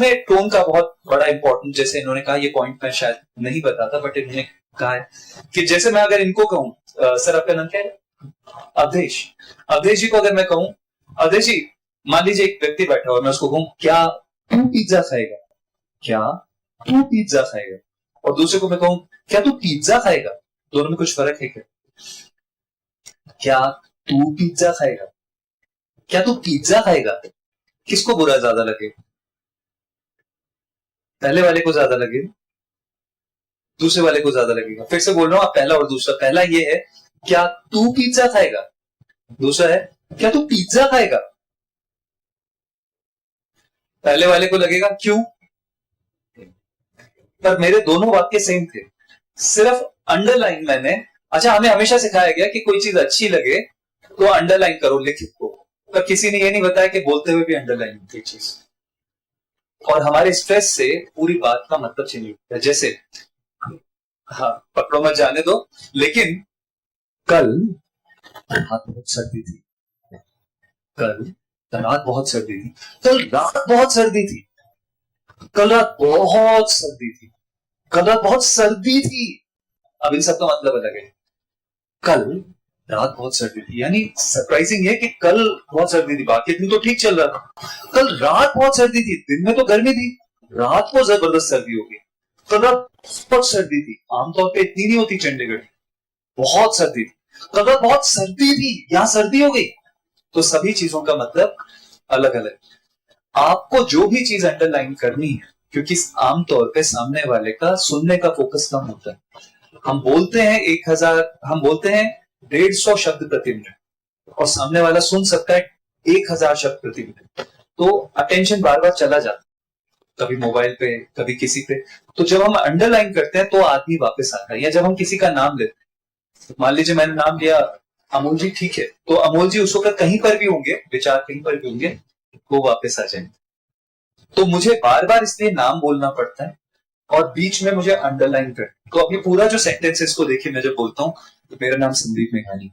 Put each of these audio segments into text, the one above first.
में टोन का बहुत बड़ा इंपॉर्टेंट, जैसे इन्होंने कहा, ये पॉइंट मैं शायद नहीं बताता बट इन्होंने कहा है कि जैसे मैं अगर इनको कहूं, सर आपका नाम क्या है? अवधेश। अवधेश जी को अगर मैं कहूं, अवधेश जी, मान लीजिए एक व्यक्ति बैठा और मैं उसको कहूं, क्या तू पिज्जा खाएगा? क्या तू पिज्जा खाएगा? और दूसरे को मैं कहूं, क्या तू पिज्जा खाएगा? दोनों में कुछ फर्क है क्या? क्या तू पिज्जा खाएगा? क्या तू पिज्जा खाएगा? किसको बुरा ज्यादा लगे? पहले वाले को ज्यादा लगे, दूसरे वाले को ज्यादा लगेगा? फिर से बोल रहा हूं, आप पहला और दूसरा। पहला ये है, क्या तू पिज्जा खाएगा? दूसरा है, क्या तू पिज्जा खाएगा? पहले वाले को लगेगा क्यों, पर मेरे दोनों वाक्य सेम थे, सिर्फ अंडरलाइन मैंने। अच्छा, हमें हमेशा सिखाया गया कि कोई चीज अच्छी लगे तो अंडरलाइन करो लिखित को, पर किसी ने ये नहीं बताया कि बोलते हुए भी अंडरलाइन होती चीज, और हमारे स्ट्रेस से पूरी बात का मतलब चेंज होता है। जैसे, हाँ पकड़ो मत जाने दो, लेकिन कल रात बहुत सर्दी थी। कल रात बहुत सर्दी थी। कल रात बहुत सर्दी थी। कल रात बहुत सर्दी थी। कल रात बहुत सर्दी थी। अब इन सब का मतलब अलग है। कल रात बहुत सर्दी थी, यानी सरप्राइजिंग है कि कल बहुत सर्दी थी, बाकी दिन तो ठीक चल रहा था। कल रात बहुत सर्दी थी, दिन में तो गर्मी थी, रात को जबरदस्त सर्दी होगी। कल रात बहुत सर्दी थी, आमतौर पे इतनी नहीं होती चंडीगढ़, बहुत सर्दी थी। कल रात बहुत सर्दी थी, यहां सर्दी हो गई। तो सभी चीजों का मतलब अलग अलग। आपको जो भी चीज अंडरलाइन करनी है, क्योंकि आमतौर पे सामने वाले का सुनने का फोकस कम होता है। हम बोलते हैं 1000, हम बोलते हैं 150 शब्द प्रति मिनट, और सामने वाला सुन सकता है 1000 शब्द प्रति मिनट, तो अटेंशन बार बार चला जाता है, कभी मोबाइल पे, कभी किसी पे। तो जब हम अंडरलाइन करते हैं तो आदमी वापस आता है। या जब हम किसी का नाम लेते हैं, मान लीजिए मैंने नाम लिया अमोल जी, ठीक है, तो अमोल जी उस वक्त कहीं पर भी होंगे, विचार कहीं पर भी होंगे, वो वापस आ जाएंगे। तो मुझे बार बार इसलिए नाम बोलना पड़ता है, और बीच में मुझे अंडरलाइन कर। तो अभी पूरा जो सेंटेंस है इसको देखिए, मैं जब बोलता हूँ तो मेरा नाम संदीप मेघानी,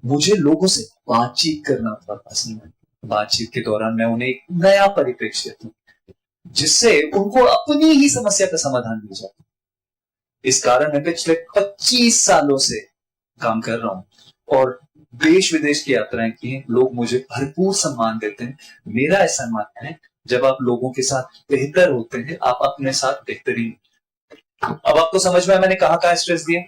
मुझे लोगों से बातचीत करना बहुत पसंद है। बातचीत के दौरान मैं उन्हें एक नया परिप्रेक्ष्य दूं, जिससे उनको अपनी ही समस्या का समाधान मिल जाए। इस कारण मैं पिछले 25 सालों से काम कर रहा हूं और देश विदेश की यात्राएं की हैं। लोग मुझे भरपूर सम्मान देते हैं। मेरा ऐसा मानना है, जब आप लोगों के साथ बेहतर होते हैं, आप अपने साथ बेहतरीन। अब आपको समझ में आया मैंने कहां कहां स्ट्रेस दिया?